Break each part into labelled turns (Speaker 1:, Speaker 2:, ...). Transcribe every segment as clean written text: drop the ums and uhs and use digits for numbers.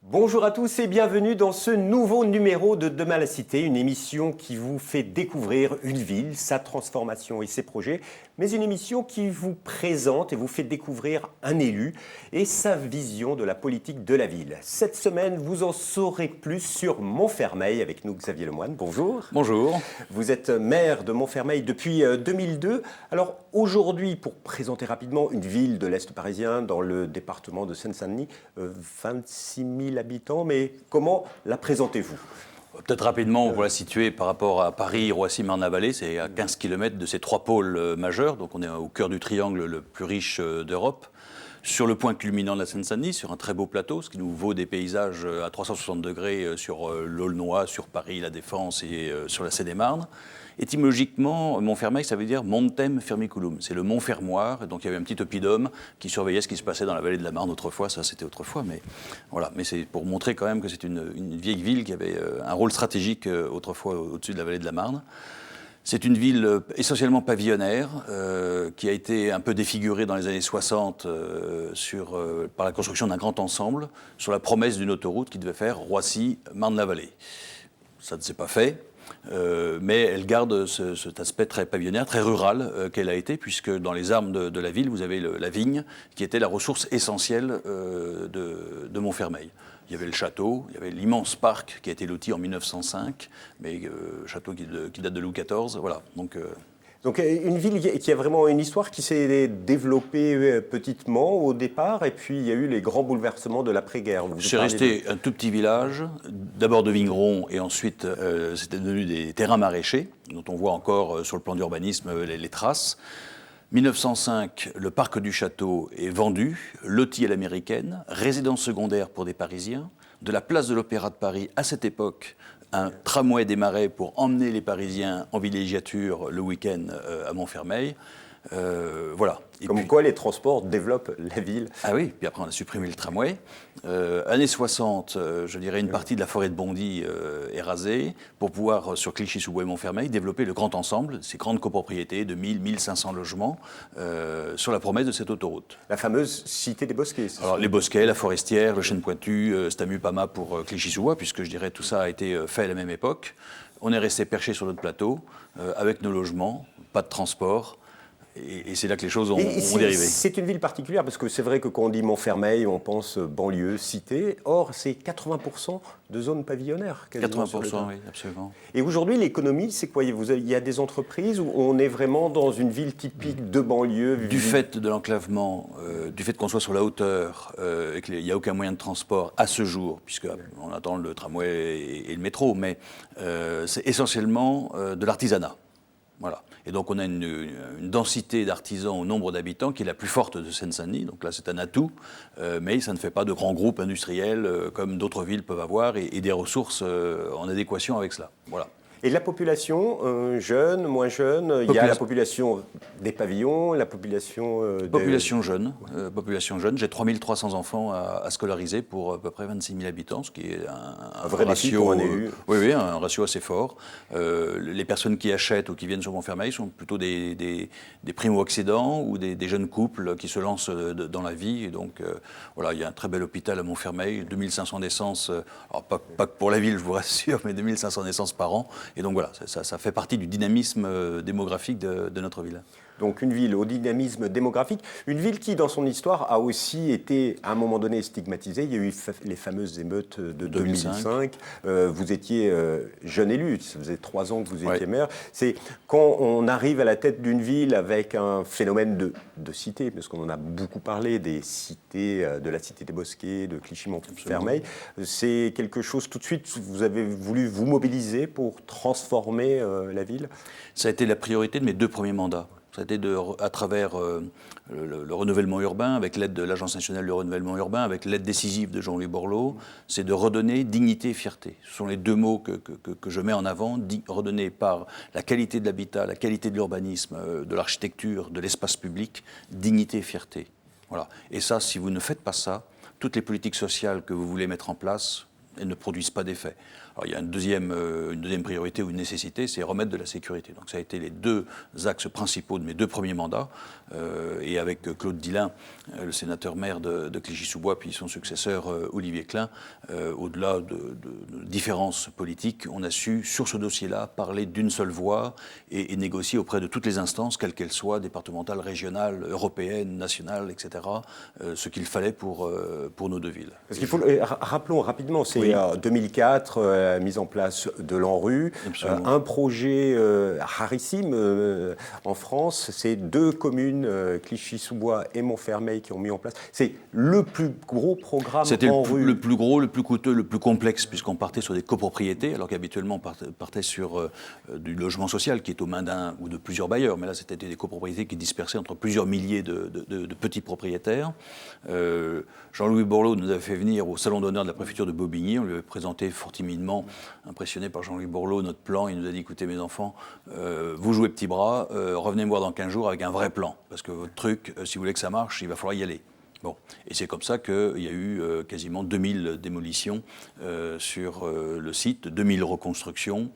Speaker 1: Bonjour à tous et bienvenue dans ce nouveau numéro de Demain la Cité, une émission qui vous fait découvrir une ville, sa transformation et ses projets, mais une émission qui vous présente et vous fait découvrir un élu et sa vision de la politique de la ville. Cette semaine, vous en saurez plus sur Montfermeil avec nous, Xavier Lemoine. Bonjour.
Speaker 2: Bonjour.
Speaker 1: Vous êtes maire de Montfermeil depuis 2002. Alors aujourd'hui, pour présenter rapidement une ville de l'Est parisien dans le département de Seine-Saint-Denis, 26 000 habitants, mais comment la présentez-vous ?
Speaker 2: Peut-être rapidement, on va la situer par rapport à Paris, Roissy, Marne-la-Vallée. C'est à 15 km de ces trois pôles majeurs. Donc on est au cœur du triangle le plus riche d'Europe. Sur le point culminant de la Seine-Saint-Denis, sur un très beau plateau, ce qui nous vaut des paysages à 360 degrés sur l'Aulnois, sur Paris, la Défense et sur la Seine-et-Marne. Étymologiquement, Montfermeil, ça veut dire Montem Firmiculum. C'est le mont fermoir. Et donc il y avait un petit oppidum qui surveillait ce qui se passait dans la vallée de la Marne autrefois. Ça, c'était autrefois, mais voilà. Mais c'est pour montrer quand même que c'est une vieille ville qui avait un rôle stratégique autrefois au-dessus de la vallée de la Marne. C'est une ville essentiellement pavillonnaire, qui a été un peu défigurée dans les années 60 par la construction d'un grand ensemble, sur la promesse d'une autoroute qui devait faire Roissy-Marne-la-Vallée. Ça ne s'est pas fait, mais elle garde cet aspect très pavillonnaire, très rural qu'elle a été, puisque dans les armes de la ville, vous avez la vigne, qui était la ressource essentielle de Montfermeil. Il y avait le château, il y avait l'immense parc qui a été loti en 1905, mais château qui date de Louis XIV, voilà. Donc
Speaker 1: une ville qui a vraiment une histoire qui s'est développée petitement au départ, et puis il y a eu les grands bouleversements de l'après-guerre.
Speaker 2: C'est resté un tout petit village, d'abord de vignerons, et ensuite c'était devenu des terrains maraîchers, dont on voit encore sur le plan d'urbanisme les traces. 1905, le parc du château est vendu, loti à l'américaine, résidence secondaire pour des Parisiens. De la place de l'Opéra de Paris, à cette époque, un tramway démarrait pour emmener les Parisiens en villégiature le week-end à Montfermeil. Voilà.
Speaker 1: Quoi les transports développent la ville.
Speaker 2: Ah oui, puis après on a supprimé le tramway. Années 60, je dirais une partie de la forêt de Bondy est rasée pour pouvoir, sur Clichy-sous-Bois et Montfermeil, développer le grand ensemble, ces grandes copropriétés de 1000-1500 logements, sur la promesse de cette autoroute.
Speaker 1: La fameuse cité des Bosquets.
Speaker 2: Alors les Bosquets, la Forestière, le Chêne Pointu, Stamu-Pama pour Clichy-sous-Bois, puisque je dirais tout ça a été fait à la même époque. On est resté perché sur notre plateau, avec nos logements, pas de transport. Et c'est là que les choses ont dérivé.
Speaker 1: C'est une ville particulière parce que c'est vrai que quand on dit Montfermeil, on pense banlieue, cité. Or, c'est 80% de zones pavillonnaires.
Speaker 2: 80%, oui, absolument.
Speaker 1: Et aujourd'hui, l'économie, c'est quoi ? Il y a des entreprises où on est vraiment dans une ville typique de banlieue.
Speaker 2: Du fait de l'enclavement, du fait qu'on soit sur la hauteur et qu'il n'y a aucun moyen de transport à ce jour, puisqu'on attend le tramway et le métro, mais c'est essentiellement de l'artisanat. Voilà. Et donc on a une densité d'artisans au nombre d'habitants qui est la plus forte de Seine-Saint-Denis. Donc là c'est un atout, mais ça ne fait pas de grands groupes industriels comme d'autres villes peuvent avoir et des ressources en adéquation avec cela. Voilà.
Speaker 1: Et la population, jeune, moins jeune, il y a la population des pavillons, la population...
Speaker 2: Population jeune. J'ai 3300 enfants à scolariser pour à peu près 26 000 habitants, ce qui est un
Speaker 1: vrai ratio pour un élu.
Speaker 2: Oui, un ratio assez fort. Les personnes qui achètent ou qui viennent sur Montfermeil sont plutôt des primo-accédants ou des jeunes couples qui se lancent dans la vie. Et donc, voilà, il y a un très bel hôpital à Montfermeil, 2500 naissances, alors pas que pour la ville, je vous rassure, mais 2500 naissances par an. Et donc voilà, ça fait partie du dynamisme démographique de notre ville.
Speaker 1: Donc une ville au dynamisme démographique, une ville qui dans son histoire a aussi été à un moment donné stigmatisée. Il y a eu les fameuses émeutes de 2005. Vous étiez jeune élu, ça faisait 3 ans que vous étiez maire. C'est quand on arrive à la tête d'une ville avec un phénomène de cité, parce qu'on en a beaucoup parlé, des cités, de la cité des Bosquets, de Clichy-Montfermeil, c'est quelque chose tout de suite, vous avez voulu vous mobiliser pour transformer la ville ?
Speaker 2: Ça a été la priorité de mes 2 premiers mandats. Ça a été à travers le renouvellement urbain, avec l'aide de l'Agence nationale du renouvellement urbain, avec l'aide décisive de Jean-Louis Borloo, c'est de redonner dignité et fierté. Ce sont les 2 mots que je mets en avant, redonner par la qualité de l'habitat, la qualité de l'urbanisme, de l'architecture, de l'espace public, dignité et fierté. Voilà. Et ça, si vous ne faites pas ça, toutes les politiques sociales que vous voulez mettre en place, elles ne produisent pas d'effet. Alors, il y a une deuxième priorité ou une nécessité, c'est remettre de la sécurité. Donc ça a été les deux axes principaux de mes 2 premiers mandats. Et avec Claude Dillin, le sénateur maire de Clichy-sous-Bois, puis son successeur Olivier Klein, au-delà de différences politiques, on a su, sur ce dossier-là, parler d'une seule voix et négocier auprès de toutes les instances, quelles qu'elles soient, départementales, régionales, européennes, nationales, etc., ce qu'il fallait pour nos 2 villes.
Speaker 1: Parce qu'il faut, rappelons rapidement, c'est 2004, mise en place de l'ANRU, un projet rarissime en France, c'est 2 communes, Clichy-sous-Bois et Montfermeil, qui ont mis en place. C'est le plus gros programme
Speaker 2: C'était
Speaker 1: ANRU.
Speaker 2: le plus gros, le plus coûteux, le plus complexe, puisqu'on partait sur des copropriétés, alors qu'habituellement on partait sur du logement social qui est aux mains d'un ou de plusieurs bailleurs, mais là c'était des copropriétés qui dispersaient entre plusieurs milliers de petits propriétaires. Jean-Louis Borloo nous avait fait venir au salon d'honneur de la préfecture de Bobigny, on lui avait présenté fort timidement, impressionné par Jean-Louis Borloo, notre plan. Il nous a dit, écoutez mes enfants, vous jouez petit bras, revenez me voir dans 15 jours avec un vrai plan, parce que votre truc, si vous voulez que ça marche, il va falloir y aller. Bon. Et c'est comme ça qu'il y a eu quasiment 2000 démolitions sur le site, 2000 reconstructions,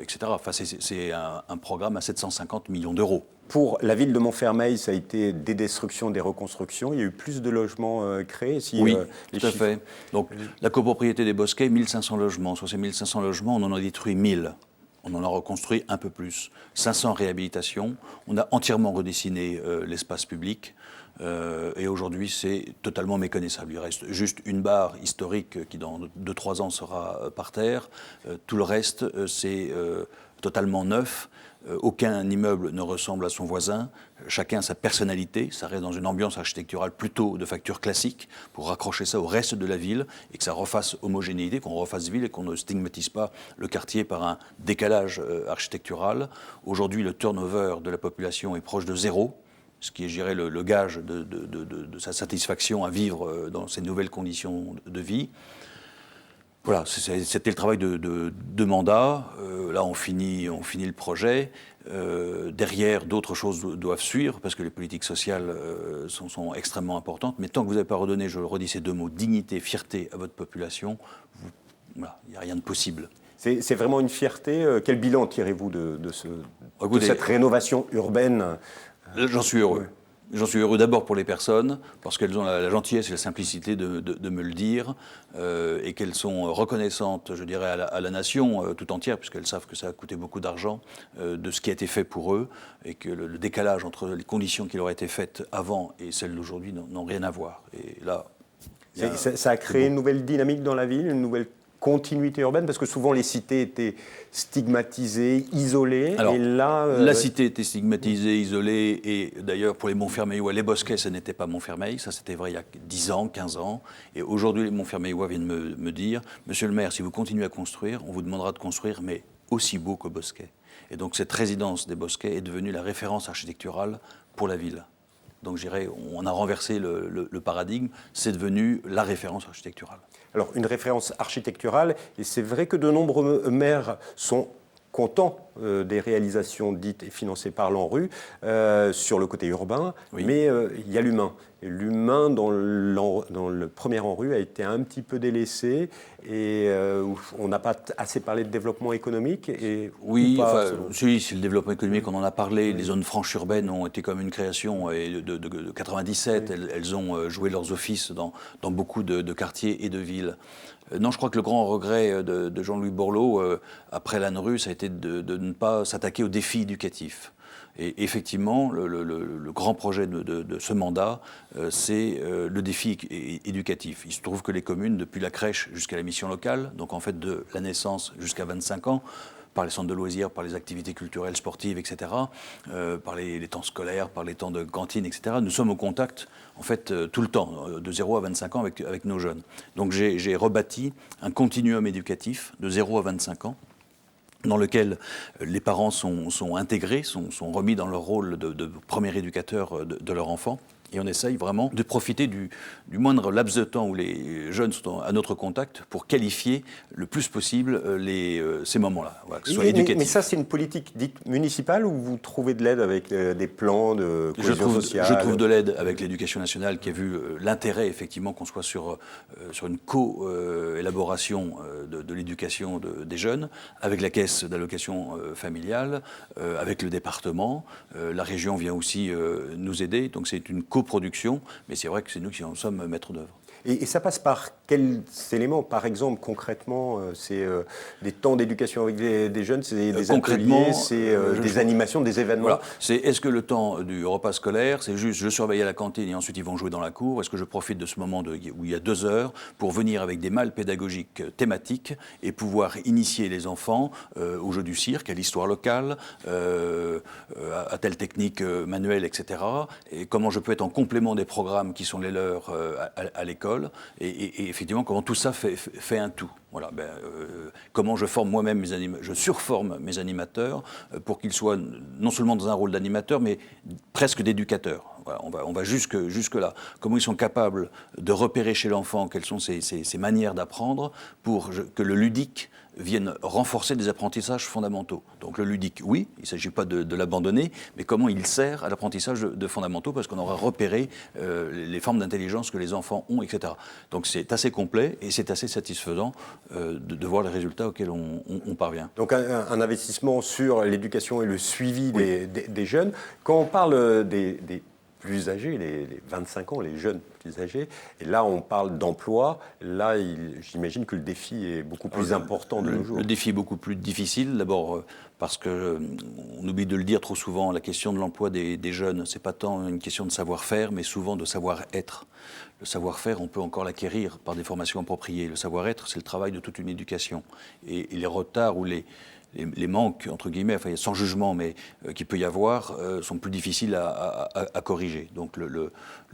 Speaker 2: etc. Enfin, c'est un programme à 750 millions d'euros.
Speaker 1: Pour la ville de Montfermeil, ça a été des destructions, des reconstructions. Il y a eu plus de logements créés.
Speaker 2: Oui, tout à fait. Donc, la copropriété des Bosquets, 1500 logements. Sur ces 1500 logements, on en a détruit 1000. On en a reconstruit un peu plus. 500 réhabilitations. On a entièrement redessiné l'espace public. Et aujourd'hui, c'est totalement méconnaissable. Il reste juste une barre historique qui, dans 2-3 ans, sera par terre. Tout le reste, c'est totalement neuf. Aucun immeuble ne ressemble à son voisin. Chacun a sa personnalité. Ça reste dans une ambiance architecturale plutôt de facture classique pour raccrocher ça au reste de la ville et que ça refasse homogénéité, qu'on refasse ville et qu'on ne stigmatise pas le quartier par un décalage architectural. Aujourd'hui, le turnover de la population est proche de 0. Ce qui est, je dirais, le gage de sa satisfaction à vivre dans ces nouvelles conditions de vie. Voilà, c'était le travail de 2 mandats. Là, on finit le projet. Derrière, d'autres choses doivent suivre, parce que les politiques sociales sont extrêmement importantes. Mais tant que vous n'avez pas redonné, je le redis, ces 2 mots, dignité, fierté à votre population, voilà, il n'y a rien de possible.
Speaker 1: C'est vraiment une fierté. Quel bilan tirez-vous de cette rénovation urbaine ?
Speaker 2: J'en suis heureux. J'en suis heureux d'abord pour les personnes, parce qu'elles ont la gentillesse et la simplicité de me le dire, et qu'elles sont reconnaissantes, je dirais, à la nation tout entière, puisqu'elles savent que ça a coûté beaucoup d'argent, de ce qui a été fait pour eux, et que le décalage entre les conditions qui leur auraient été faites avant et celles d'aujourd'hui n'ont rien à voir. Et là,
Speaker 1: ça a créé une nouvelle dynamique dans la ville, une nouvelle continuité urbaine, parce que souvent les cités étaient stigmatisées, isolées.
Speaker 2: Alors,
Speaker 1: et là,
Speaker 2: la cité était stigmatisée, isolée, et d'ailleurs pour les Montfermeillois, les Bosquets, ce n'était pas Montfermeil, ça c'était vrai il y a 10 ans, 15 ans, et aujourd'hui les Montfermeillois viennent me dire, monsieur le maire, si vous continuez à construire, on vous demandera de construire, mais aussi beau que Bosquet. Et donc cette résidence des Bosquets est devenue la référence architecturale pour la ville. Donc je dirais, on a renversé le paradigme, c'est devenu la référence architecturale.
Speaker 1: Alors, une référence architecturale, et c'est vrai que de nombreux maires sont contents des réalisations dites et financées par l'ANRU sur le côté urbain, oui. Mais il y a l'humain. Et l'humain dans le premier ANRU a été un petit peu délaissé et on n'a pas assez parlé de développement économique.
Speaker 2: Oui, c'est le développement économique, on en a parlé. Oui. Les zones franches urbaines ont été comme une création de 97. Oui. Elles ont joué leurs offices dans beaucoup de quartiers et de villes. Non, je crois que le grand regret de Jean-Louis Borloo, après l'ANRU, ça a été de ne pas s'attaquer aux défis éducatifs. Et effectivement, le grand projet de ce mandat, c'est le défi éducatif. Il se trouve que les communes, depuis la crèche jusqu'à la mission locale, donc en fait de la naissance jusqu'à 25 ans, par les centres de loisirs, par les activités culturelles, sportives, etc., par les temps scolaires, par les temps de cantine, etc. Nous sommes au contact, en fait, tout le temps, de 0 à 25 ans avec nos jeunes. Donc j'ai rebâti un continuum éducatif de 0 à 25 ans, dans lequel les parents sont intégrés, sont remis dans leur rôle de premier éducateur de leur enfant. Et on essaye vraiment de profiter du moindre laps de temps où les jeunes sont à notre contact pour qualifier le plus possible ces moments-là, voilà, que ce soit éducatif.
Speaker 1: Mais ça, c'est une politique dite municipale ou vous trouvez de l'aide avec des plans de cohésion sociale?
Speaker 2: Je trouve de l'aide avec l'éducation nationale qui a vu l'intérêt, effectivement, qu'on soit sur une co-élaboration de l'éducation des jeunes, avec la caisse d'allocation familiale, avec le département. La région vient aussi nous aider, donc c'est une coproduction, mais c'est vrai que c'est nous qui en sommes maîtres d'œuvre.
Speaker 1: Et ça passe par quels éléments? Par exemple, concrètement, c'est des temps d'éducation avec des jeunes, c'est des ateliers, c'est des animations, des événements.
Speaker 2: Voilà. Est-ce que le temps du repas scolaire, c'est juste je surveille à la cantine et ensuite ils vont jouer dans la cour? Est-ce que je profite de ce moment où il y a 2 heures pour venir avec des malles pédagogiques thématiques et pouvoir initier les enfants au jeu du cirque, à l'histoire locale, à telle technique manuelle, etc. Et comment je peux être en complément des programmes qui sont les leurs à l'école? Et effectivement, comment tout ça fait un tout. Voilà, comment je forme moi-même je surforme mes animateurs pour qu'ils soient non seulement dans un rôle d'animateur, mais presque d'éducateur. Voilà, on va jusque là. Comment ils sont capables de repérer chez l'enfant quelles sont ses manières d'apprendre pour que le ludique vienne renforcer des apprentissages fondamentaux. Donc le ludique, oui, il ne s'agit pas de l'abandonner, mais comment il sert à l'apprentissage de fondamentaux, parce qu'on aura repéré les formes d'intelligence que les enfants ont, etc. Donc c'est assez complet et c'est assez satisfaisant de voir les résultats auxquels on parvient.
Speaker 1: Donc un investissement sur l'éducation et le suivi des jeunes. Quand on parle des plus âgés, les 25 ans, les jeunes plus âgés, et là on parle d'emploi, là j'imagine que le défi est beaucoup plus important de nos jours.
Speaker 2: Le défi est beaucoup plus difficile, d'abord parce qu'on oublie de le dire trop souvent, la question de l'emploi des jeunes, c'est pas tant une question de savoir-faire, mais souvent de savoir-être. Le savoir-faire, on peut encore l'acquérir par des formations appropriées. Le savoir-être, c'est le travail de toute une éducation. Et les retards ou les manques, entre guillemets, enfin, sans jugement, mais qu'il peut y avoir, sont plus difficiles à corriger. Donc le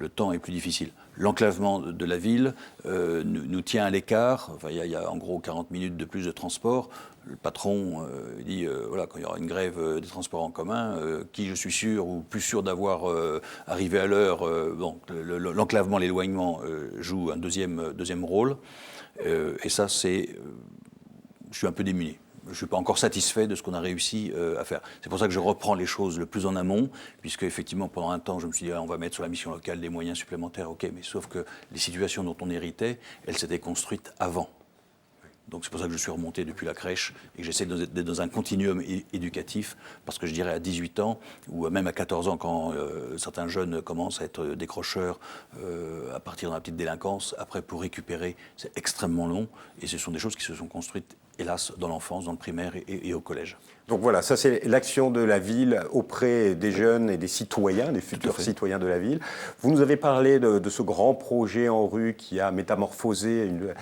Speaker 2: temps est plus difficile. L'enclavement de la ville nous tient à l'écart. Enfin, il y a en gros 40 minutes de plus de transport. Le patron dit, voilà, quand il y aura une grève des transports en commun, qui je suis sûr ou plus sûr d'avoir arrivé à l'heure, l'enclavement, l'éloignement joue un deuxième rôle. Et ça, je suis un peu démuni. Je ne suis pas encore satisfait de ce qu'on a réussi à faire. C'est pour ça que je reprends les choses le plus en amont, puisque effectivement, pendant un temps, je me suis dit, on va mettre sur la mission locale des moyens supplémentaires, ok, mais sauf que les situations dont on héritait, elles s'étaient construites avant. Donc c'est pour ça que je suis remonté depuis la crèche et que j'essaie d'être dans un continuum éducatif, parce que je dirais à 18 ans, ou même à 14 ans, quand certains jeunes commencent à être décrocheurs, à partir de la petite délinquance, après pour récupérer, c'est extrêmement long, et ce sont des choses qui se sont construites, hélas, dans l'enfance, dans le primaire et au collège.
Speaker 1: Donc voilà, ça c'est l'action de la ville auprès des jeunes et des citoyens, des futurs citoyens de la ville. Vous nous avez parlé de ce grand projet en rue qui a métamorphosé une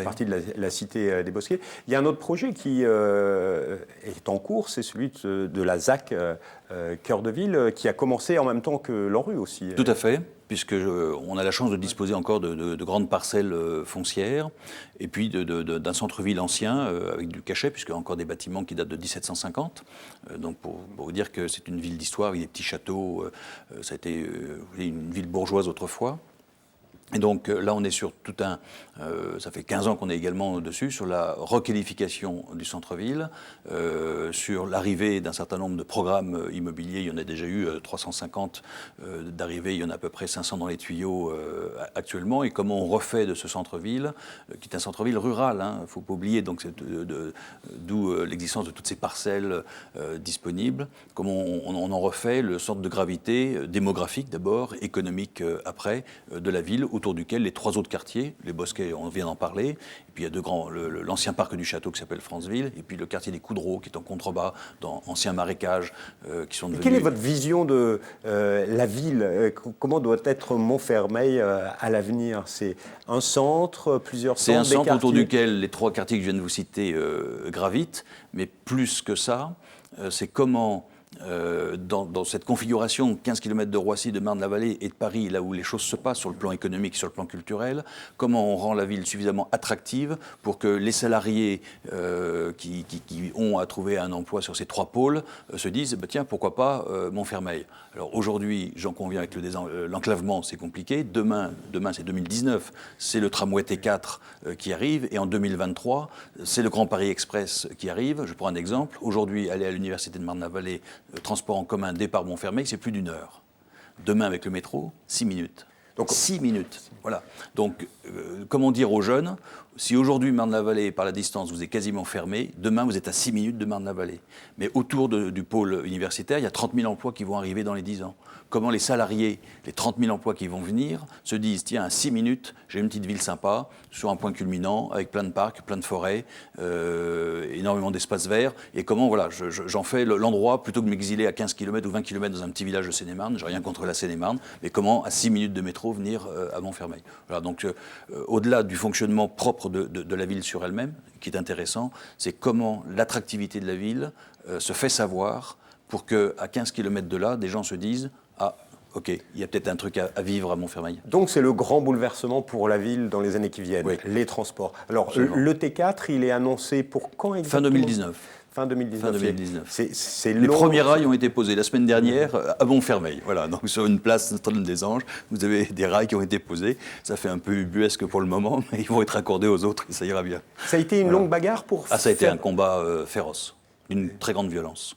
Speaker 1: partie de la cité des Bosquets. Il y a un autre projet qui est en cours, c'est celui de la ZAC Cœur de Ville, qui a commencé en même temps que l'ANRU aussi.
Speaker 2: Tout à fait, puisqu'on a la chance de disposer encore de grandes parcelles foncières, et puis d'un centre-ville ancien avec du cachet, puisqu'il y a encore des bâtiments qui datent de 1750. Donc pour vous dire que c'est une ville d'histoire, avec des petits châteaux, ça a été une ville bourgeoise autrefois. Et donc là, on est sur ça fait 15 ans qu'on est également dessus, sur la requalification du centre-ville, sur l'arrivée d'un certain nombre de programmes immobiliers. Il y en a déjà eu 350 d'arrivée, il y en a à peu près 500 dans les tuyaux actuellement. Et comment on refait de ce centre-ville, qui est un centre-ville rural, il ne faut pas oublier, donc d'où l'existence de toutes ces parcelles disponibles, comment on en refait le centre de gravité démographique d'abord, économique après, de la ville, autour duquel les 3 autres quartiers, les Bosquets, on vient d'en parler, et puis il y a l'ancien parc du château qui s'appelle Franceville, et puis le quartier des Coudreaux qui est en contrebas, dans anciens marécages qui sont devenus...
Speaker 1: Quelle est votre vision de la ville? Comment doit être Montfermeil à l'avenir? C'est un centre, plusieurs centres,
Speaker 2: c'est un centre autour duquel les 3 quartiers que je viens de vous citer gravitent, mais plus que ça, c'est comment dans cette configuration, 15 km de Roissy, de Marne-la-Vallée et de Paris, là où les choses se passent sur le plan économique, sur le plan culturel, comment on rend la ville suffisamment attractive pour que les salariés qui ont à trouver un emploi sur ces 3 pôles se disent tiens, pourquoi pas Montfermeil. Alors aujourd'hui, j'en conviens avec l'enclavement, c'est compliqué. Demain c'est 2019, c'est le tramway T4 qui arrive, et en 2023, c'est le Grand Paris Express qui arrive. Je prends un exemple. Aujourd'hui, aller à l'université de Marne-la-Vallée, transport en commun départ Montfermeil, c'est plus d'1 heure. Demain, avec le métro, 6 minutes. Donc 6 minutes. Voilà. Donc, comment dire aux jeunes, si aujourd'hui Marne-la-Vallée, par la distance, vous est quasiment fermé, demain vous êtes à 6 minutes de Marne-la-Vallée. Mais autour du pôle universitaire, il y a 30 000 emplois qui vont arriver dans les 10 ans. Comment les salariés, les 30 000 emplois qui vont venir, se disent tiens, à 6 minutes, j'ai une petite ville sympa, sur un point culminant, avec plein de parcs, plein de forêts, énormément d'espaces verts, et comment voilà, j'en fais l'endroit, plutôt que de m'exiler à 15 km ou 20 km dans un petit village de Seine-et-Marne, j'ai rien contre la Seine-et-Marne, mais comment à 6 minutes de métro venir à Montfermeil. Voilà, donc au-delà du fonctionnement propre de la ville sur elle-même, qui est intéressant, c'est comment l'attractivité de la ville se fait savoir pour qu'à 15 km de là, des gens se disent ah, ok, il y a peut-être un truc à vivre à Montfermeil.
Speaker 1: Donc c'est le grand bouleversement pour la ville dans les années qui viennent, oui. Les transports. Alors absolument. Le T4, il est annoncé pour quand exactement ?
Speaker 2: Fin 2019.
Speaker 1: Fin 2019.
Speaker 2: Fin 2019.
Speaker 1: C'est
Speaker 2: les premiers rails ont été posés la semaine dernière à Montfermeil. Voilà, donc sur une place Notre-Dame-des-Anges, vous avez des rails qui ont été posés. Ça fait un peu ubuesque pour le moment, mais ils vont être accordés aux autres et ça ira bien.
Speaker 1: Ça a été une longue bagarre pour...
Speaker 2: Ah, ça a été un combat féroce, d'une très grande violence.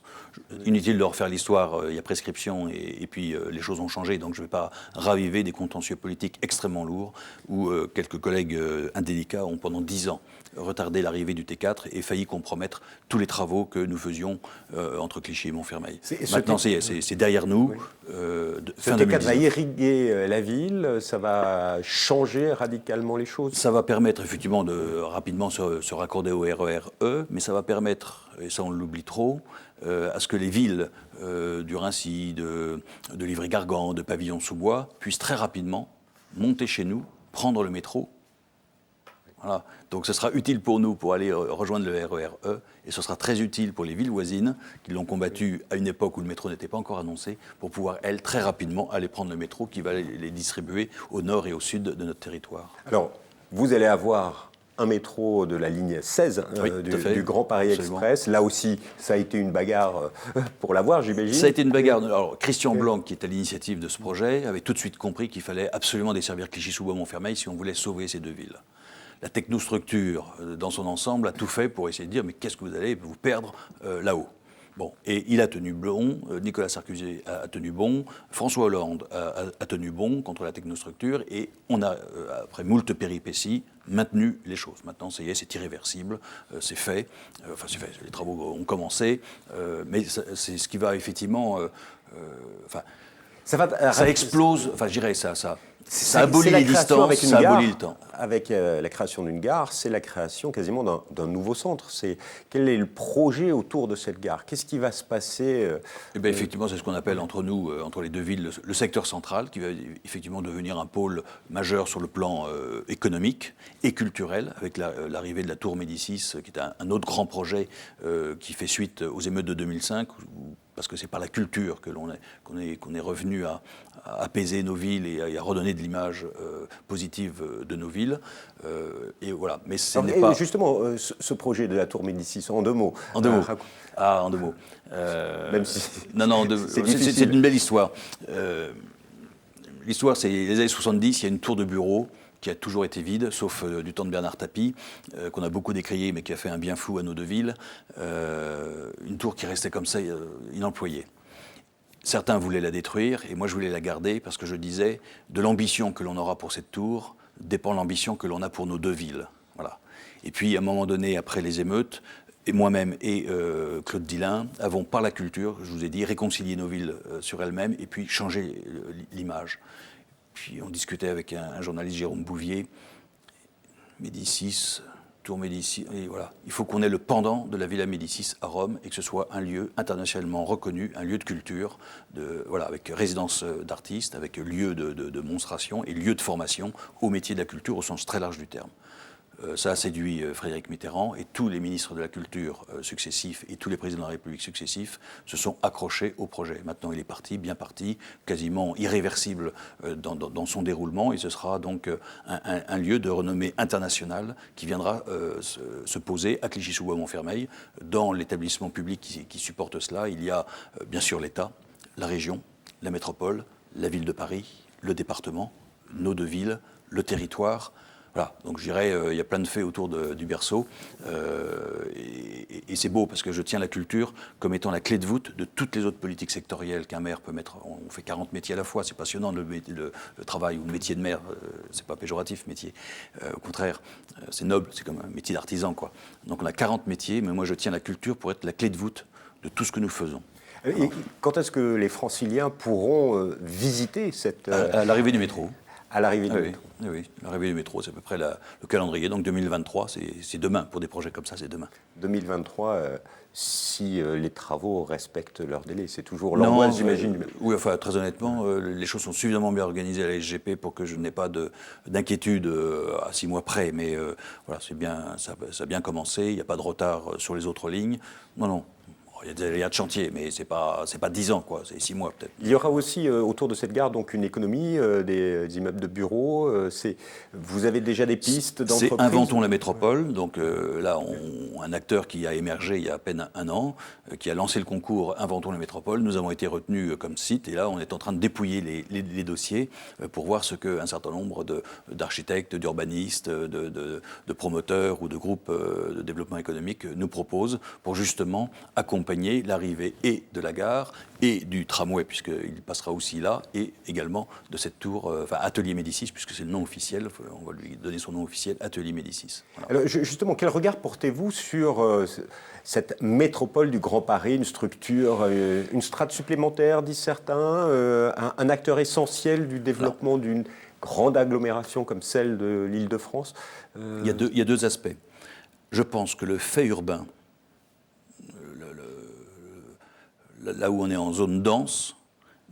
Speaker 2: Inutile de refaire l'histoire, il y a prescription et puis les choses ont changé, donc je ne vais pas raviver des contentieux politiques extrêmement lourds où quelques collègues indélicats ont pendant 10 ans retardé l'arrivée du T4 et failli compromettre tous les travaux que nous faisions entre Clichy et Montfermeil. Maintenant, c'est derrière nous.
Speaker 1: Oui. Ce T4 va irriguer la ville, ça va changer radicalement les choses.
Speaker 2: Ça va permettre effectivement de rapidement se raccorder au RER E, mais ça va permettre, et ça on l'oublie trop, à ce que les villes du Raincy, de Livry-Gargan, de Pavillon-sous-Bois puissent très rapidement monter chez nous, prendre le métro. Voilà. Donc ce sera utile pour nous pour aller rejoindre le RER E, et ce sera très utile pour les villes voisines qui l'ont combattu à une époque où le métro n'était pas encore annoncé, pour pouvoir, elles, très rapidement aller prendre le métro qui va les distribuer au nord et au sud de notre territoire.
Speaker 1: Alors, vous allez avoir un métro de la ligne 16
Speaker 2: oui,
Speaker 1: du Grand Paris Express. Là aussi, ça a été une bagarre pour l'avoir, j'imagine.
Speaker 2: Ça a été une bagarre. Alors, Christian Blanc, qui est à l'initiative de ce projet, avait tout de suite compris qu'il fallait absolument desservir Clichy-sous-Bois-Montfermeil si on voulait sauver ces deux villes. La technostructure, dans son ensemble, a tout fait pour essayer de dire mais qu'est-ce que vous allez vous perdre là-haut ? Bon, et il a tenu bon, Nicolas Sarkozy a tenu bon, François Hollande a tenu bon contre la technostructure, et on a, après moult péripéties, maintenu les choses. Maintenant, ça y est, c'est irréversible, c'est fait. Enfin, c'est fait, les travaux ont commencé, mais c'est ce qui va effectivement... ça explose, enfin, je dirais ça abolit les distances, ça abolit le temps.
Speaker 1: Avec la création d'une gare, c'est la création quasiment d'un nouveau centre. Quel est le projet autour de cette gare ? Qu'est-ce qui va se passer
Speaker 2: Eh bien, effectivement, c'est ce qu'on appelle entre nous, entre les deux villes, le secteur central, qui va effectivement devenir un pôle majeur sur le plan économique et culturel, avec l'arrivée de la Tour Médicis, qui est un autre grand projet qui fait suite aux émeutes de 2005, parce que c'est par la culture que qu'on est revenu à apaiser nos villes et à redonner de l'image positive de nos villes. Et voilà. Mais ce n'est pas...
Speaker 1: Justement, ce projet de la Tour Médicis, en 2 mots.
Speaker 2: En 2 mots. Ah, en 2 mots.
Speaker 1: Même si
Speaker 2: non, c'est une belle histoire. L'histoire, c'est les années 70, il y a une tour de bureau qui a toujours été vide, sauf du temps de Bernard Tapie, qu'on a beaucoup décrié, mais qui a fait un bien fou à nos deux villes. Une tour qui restait comme ça, inemployée. Certains voulaient la détruire, et moi je voulais la garder, parce que je disais, de l'ambition que l'on aura pour cette tour, dépend l'ambition que l'on a pour nos deux villes. Voilà. Et puis, à un moment donné, après les émeutes, et moi-même et Claude Dillain avons, par la culture, je vous ai dit, réconcilié nos villes sur elles-mêmes, et puis changé l'image. Puis on discutait avec un journaliste, Jérôme Bouvier, Médicis, Tour Médicis, et voilà. Il faut qu'on ait le pendant de la Villa Médicis à Rome et que ce soit un lieu internationalement reconnu, un lieu de culture, voilà, avec résidence d'artistes, avec lieu de démonstration et lieu de formation au métier de la culture au sens très large du terme. Ça a séduit Frédéric Mitterrand et tous les ministres de la Culture successifs et tous les présidents de la République successifs se sont accrochés au projet. Maintenant, il est parti, bien parti, quasiment irréversible dans son déroulement et ce sera donc un lieu de renommée internationale qui viendra se poser à Clichy-sous-Bois-Montfermeil. Dans l'établissement public qui supporte cela, il y a bien sûr l'État, la région, la métropole, la ville de Paris, le département, nos deux villes, le territoire. Voilà, donc je dirais, il y a plein de faits autour du berceau, et c'est beau parce que je tiens la culture comme étant la clé de voûte de toutes les autres politiques sectorielles qu'un maire peut mettre. On fait 40 métiers à la fois, c'est passionnant le travail ou le métier de maire, c'est pas péjoratif métier, au contraire, c'est noble, c'est comme un métier d'artisan quoi. Donc on a 40 métiers, mais moi je tiens la culture pour être la clé de voûte de tout ce que nous faisons.
Speaker 1: Et quand est-ce que les Franciliens pourront visiter cette...
Speaker 2: À l'arrivée du métro.
Speaker 1: À l'arrivée du métro.
Speaker 2: Oui, l'arrivée du métro, c'est à peu près le calendrier. Donc 2023, c'est demain. Pour des projets comme ça, c'est demain.
Speaker 1: 2023, si les travaux respectent leur délai, c'est toujours l'angoisse, j'imagine.
Speaker 2: Oui, enfin, très honnêtement, les choses sont suffisamment bien organisées à la SGP pour que je n'ai pas d'inquiétude à 6 mois près. Mais voilà, c'est bien, ça a bien commencé. Il n'y a pas de retard sur les autres lignes. Non. Il y a de chantier, mais c'est pas 10 ans, quoi. C'est 6 mois peut-être.
Speaker 1: Il y aura aussi autour de cette gare donc une économie, des immeubles de bureaux. Vous avez déjà des pistes d'entreprise?
Speaker 2: C'est Inventons la métropole. Donc là, un acteur qui a émergé il y a à peine un an, qui a lancé le concours Inventons la métropole. Nous avons été retenus comme site et là, on est en train de dépouiller les dossiers pour voir ce qu'un certain nombre d'architectes, d'urbanistes, de promoteurs ou de groupes de développement économique nous proposent pour justement accompagner l'arrivée et de la gare et du tramway, puisqu'il passera aussi là, et également de cette tour, Atelier Médicis, puisque c'est le nom officiel, on va lui donner son nom officiel, Atelier Médicis. Voilà.
Speaker 1: Alors, justement, quel regard portez-vous sur cette métropole du Grand Paris, une structure, une strate supplémentaire, disent certains, un acteur essentiel du développement d'une grande agglomération comme celle de l'Île-de-France?
Speaker 2: Il y a deux aspects. Je pense que le fait urbain, là où on est en zone dense,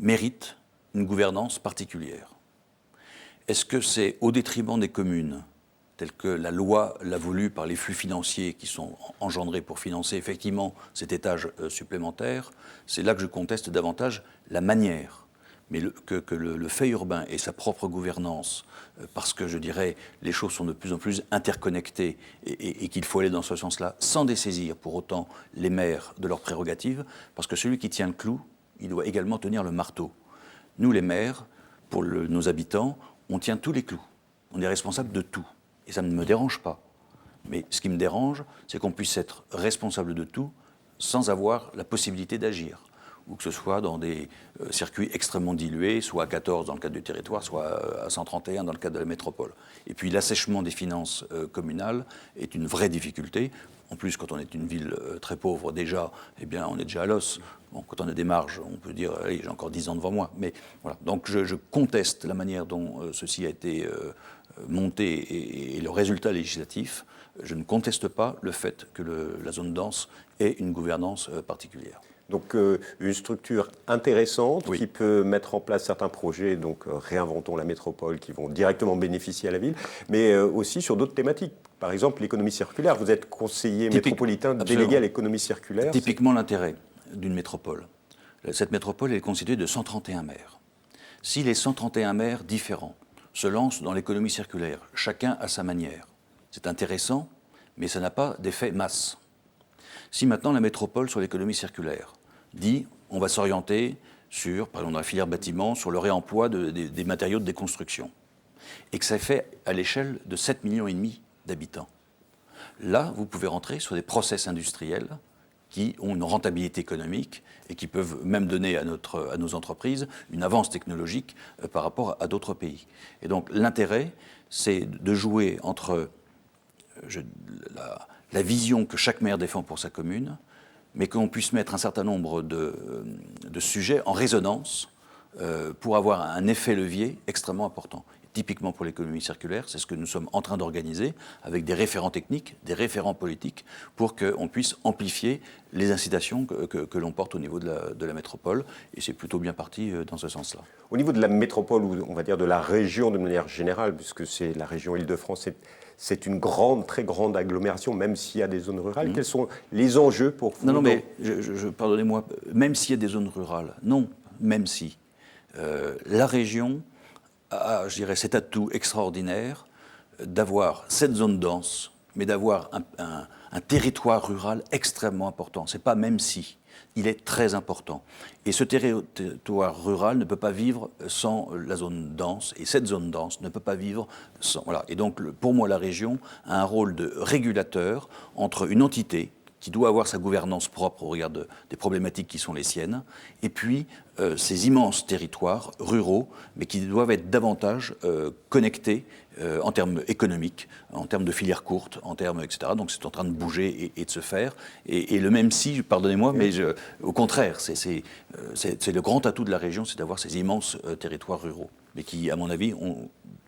Speaker 2: mérite une gouvernance particulière. Est-ce que c'est au détriment des communes, telles que la loi l'a voulu par les flux financiers qui sont engendrés pour financer effectivement cet étage supplémentaire? C'est là que je conteste davantage la manière. Mais que le fait urbain ait sa propre gouvernance, parce que je dirais les choses sont de plus en plus interconnectées et qu'il faut aller dans ce sens-là, sans dessaisir pour autant les maires de leurs prérogatives, parce que celui qui tient le clou, il doit également tenir le marteau. Nous, les maires, pour nos habitants, on tient tous les clous. On est responsable de tout. Et ça ne me dérange pas. Mais ce qui me dérange, c'est qu'on puisse être responsable de tout sans avoir la possibilité d'agir, ou que ce soit dans des circuits extrêmement dilués, soit à 14 dans le cadre du territoire, soit à 131 dans le cadre de la métropole. Et puis l'assèchement des finances communales est une vraie difficulté. En plus, quand on est une ville très pauvre déjà, eh bien, on est déjà à l'os. Bon, quand on a des marges, on peut dire, allez, j'ai encore 10 ans devant moi. Mais voilà. Donc je conteste la manière dont ceci a été monté et le résultat législatif. Je ne conteste pas le fait que la zone dense ait une gouvernance particulière.
Speaker 1: Donc une structure intéressante
Speaker 2: oui.
Speaker 1: qui peut mettre en place certains projets, donc réinventons la métropole, qui vont directement bénéficier à la ville, mais aussi sur d'autres thématiques. Par exemple, l'économie circulaire. Vous êtes conseiller métropolitain délégué à l'économie circulaire.
Speaker 2: Typiquement l'intérêt d'une métropole. Cette métropole est constituée de 131 maires. Si les 131 maires différents se lancent dans l'économie circulaire, chacun à sa manière, c'est intéressant, mais ça n'a pas d'effet masse. Si maintenant la métropole sur l'économie circulaire dit on va s'orienter sur, par exemple dans la filière bâtiment, sur le réemploi des matériaux de déconstruction, et que ça fait à l'échelle de 7,5 millions d'habitants, là vous pouvez rentrer sur des process industriels qui ont une rentabilité économique et qui peuvent même donner à nos entreprises une avance technologique par rapport à d'autres pays. Et donc l'intérêt, c'est de jouer entre la vision que chaque maire défend pour sa commune, mais qu'on puisse mettre un certain nombre de sujets en résonance pour avoir un effet levier extrêmement important. typiquement pour l'économie circulaire. C'est ce que nous sommes en train d'organiser avec des référents techniques, des référents politiques, pour qu'on puisse amplifier les incitations que l'on porte au niveau de la métropole. Et c'est plutôt bien parti dans ce sens-là.
Speaker 1: Au niveau de la métropole, ou on va dire de la région de manière générale, puisque c'est la région Île-de-France, c'est une grande, très grande agglomération, même s'il y a des zones rurales. Quels sont les enjeux pour vous?
Speaker 2: Non, mais pardonnez-moi, même s'il y a des zones rurales, non, même si. La région a, je dirais, cet atout extraordinaire d'avoir cette zone dense, mais d'avoir un territoire rural extrêmement important. Ce n'est pas même si. Il est très important. Et ce territoire rural ne peut pas vivre sans la zone dense, et cette zone dense ne peut pas vivre sans... Voilà. Et donc, pour moi, la région a un rôle de régulateur entre une entité qui doit avoir sa gouvernance propre au regard des problématiques qui sont les siennes, et puis ces immenses territoires ruraux, mais qui doivent être davantage connectés en termes économiques, en termes de filières courtes, en termes, etc. Donc c'est en train de bouger et de se faire. Et le même si, pardonnez-moi, mais au contraire, c'est le grand atout de la région, c'est d'avoir ces immenses territoires ruraux, mais qui, à mon avis,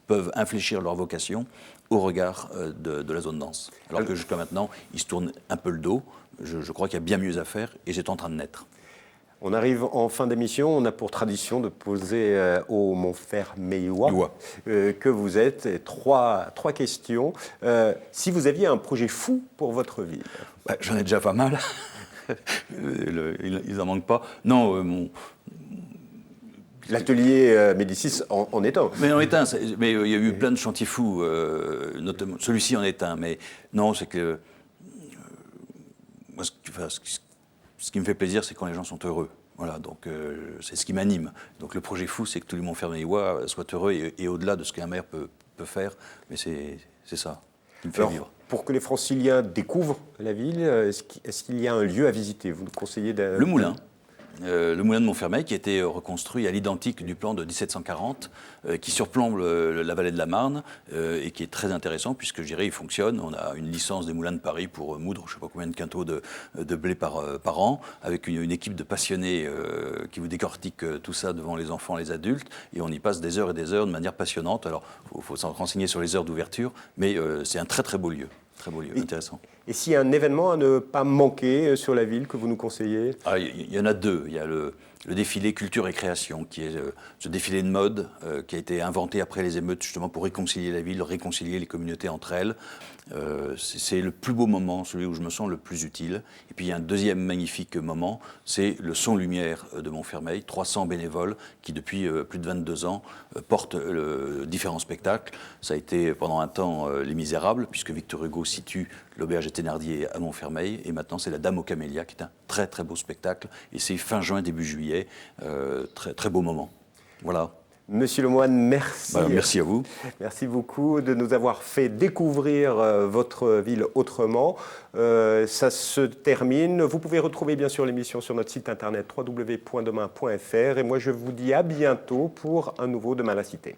Speaker 2: peuvent infléchir leur vocation au regard de la zone dense. Alors que jusqu'à maintenant, ils se tournent un peu le dos. Je crois qu'il y a bien mieux à faire et c'est en train de naître.
Speaker 1: On arrive en fin d'émission. On a pour tradition de poser au Montfermeillois que vous êtes trois questions. Si vous aviez un projet fou pour votre ville?
Speaker 2: J'en ai déjà pas mal. Ils n'en manquent pas. Non,
Speaker 1: l'atelier Médicis en est un.
Speaker 2: Mais en est un, mais il y a eu plein de chantiers fous, notamment celui-ci en est un. Mais non, c'est que moi, ce qui me fait plaisir, c'est quand les gens sont heureux. Voilà, donc c'est ce qui m'anime. Donc le projet fou, c'est que tous les Montfermeillois soient heureux et au-delà de ce qu'un maire peut faire. Mais c'est ça qui me fait vivre.
Speaker 1: Pour que les Franciliens découvrent la ville, est-ce qu'il y a un lieu à visiter? Vous nous conseillez
Speaker 2: Le Moulin. Le moulin de Montfermeil qui a été reconstruit à l'identique du plan de 1740 qui surplombe la vallée de la Marne et qui est très intéressant puisque je dirais il fonctionne. On a une licence des moulins de Paris pour moudre je ne sais pas combien de quintaux de blé par an avec une équipe de passionnés qui vous décortique tout ça devant les enfants, les adultes et on y passe des heures et des heures de manière passionnante. Alors il faut s'en renseigner sur les heures d'ouverture mais c'est un très très beau lieu. Très beau lieu, intéressant.
Speaker 1: Et s'il y a un événement à ne pas manquer sur la ville que vous nous conseillez?
Speaker 2: Il y en a deux. Il y a le défilé Culture et Création, qui est ce défilé de mode qui a été inventé après les émeutes, justement pour réconcilier la ville, réconcilier les communautés entre elles. C'est le plus beau moment, celui où je me sens le plus utile. Et puis il y a un deuxième magnifique moment, c'est le Son-Lumière de Montfermeil, 300 bénévoles qui depuis plus de 22 ans portent différents spectacles. Ça a été pendant un temps Les Misérables, puisque Victor Hugo situe l'auberge des Thénardier à Montfermeil, et maintenant c'est la Dame aux Camélias, qui est un très très beau spectacle, et c'est fin juin, début juillet, très très beau moment. Voilà.
Speaker 1: Monsieur Lemoine, merci.
Speaker 2: Merci à vous.
Speaker 1: Merci beaucoup de nous avoir fait découvrir votre ville autrement. Ça se termine. Vous pouvez retrouver bien sûr l'émission sur notre site internet www.demain.fr et moi je vous dis à bientôt pour un nouveau Demain la Cité.